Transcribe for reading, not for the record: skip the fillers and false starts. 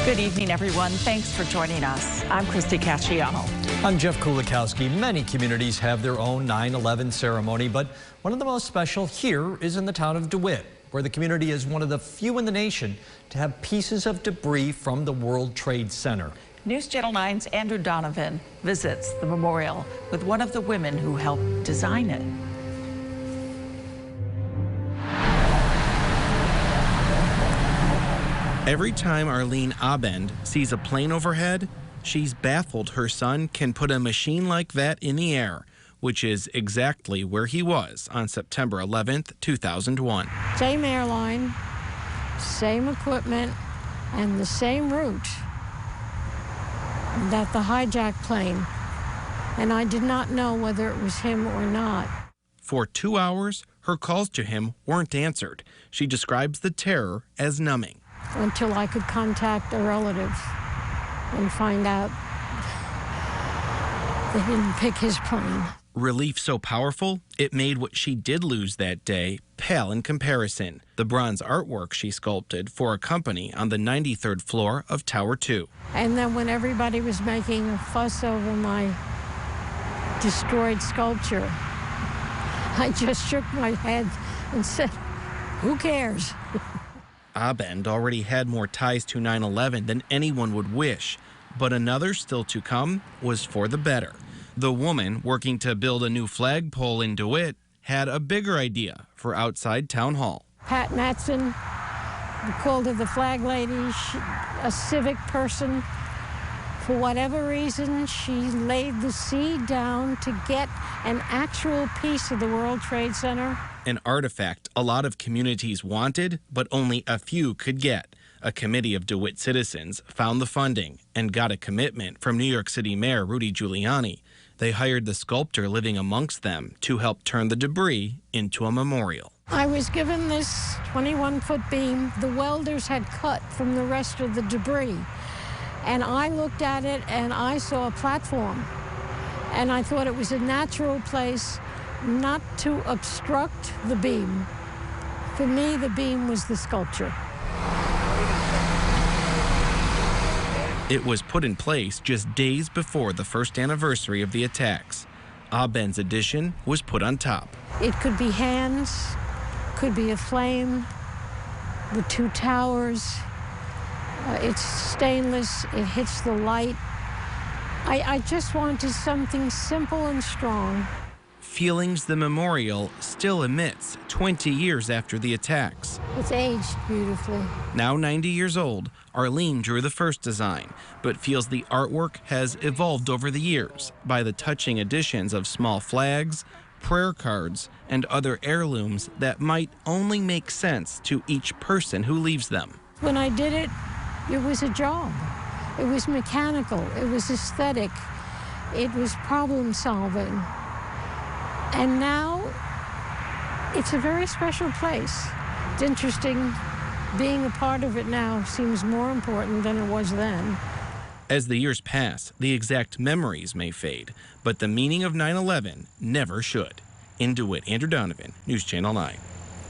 Good evening, everyone. Thanks for joining us. I'm Christy Casciano. I'm Jeff Kulikowski. Many communities have their own 9/11 ceremony, but one of the most special here is in the town of DeWitt, where the community is one of the few in the nation to have pieces of debris from the World Trade Center. News Channel 9's Andrew Donovan visits the memorial with one of the women who helped design it. Every time Arlene Abend sees a plane overhead, she's baffled her son can put a machine like that in the air, which is exactly where he was on September 11th, 2001. Same airline, same equipment, and the same route that the hijacked plane. And I did not know whether it was him or not. For 2 hours, her calls to him weren't answered. She describes the terror as numbing. Until I could contact a relative and find out they didn't pick his plane. Relief so powerful, it made what she did lose that day pale in comparison. The bronze artwork she sculpted for a company on the 93rd floor of Tower 2. And then when everybody was making a fuss over my destroyed sculpture, I just shook my head and said, "Who cares?" Abend already had more ties to 9/11 than anyone would wish, but another still to come was for the better. The woman working to build a new flagpole in DeWitt had a bigger idea for outside Town Hall. Pat Matson, we called her the flag lady, a civic person. For whatever reason, she laid the seed down to get an actual piece of the World Trade Center. An artifact a lot of communities wanted, but only a few could get. A committee of DeWitt citizens found the funding and got a commitment from New York City Mayor Rudy Giuliani. They hired the sculptor living amongst them to help turn the debris into a memorial. I was given this 21-foot beam the welders had cut from the rest of the debris. And I looked at it and I saw a platform. And I thought it was a natural place not to obstruct the beam. For me, the beam was the sculpture. It was put in place just days before the first anniversary of the attacks. Abend's addition was put on top. It could be hands, could be a flame, the two towers. It's stainless, it hits the light. I just wanted something simple and strong. Feelings the memorial still emits 20 years after the attacks. It's aged beautifully. Now 90 years old, Arlene drew the first design, but feels the artwork has evolved over the years by the touching additions of small flags, prayer cards, and other heirlooms that might only make sense to each person who leaves them. When I did it, it was a job. It was mechanical, it was aesthetic, it was problem solving. And now, it's a very special place. It's interesting, being a part of it now seems more important than it was then. As the years pass, the exact memories may fade, but the meaning of 9/11 never should. In DeWitt, Andrew Donovan, News Channel 9.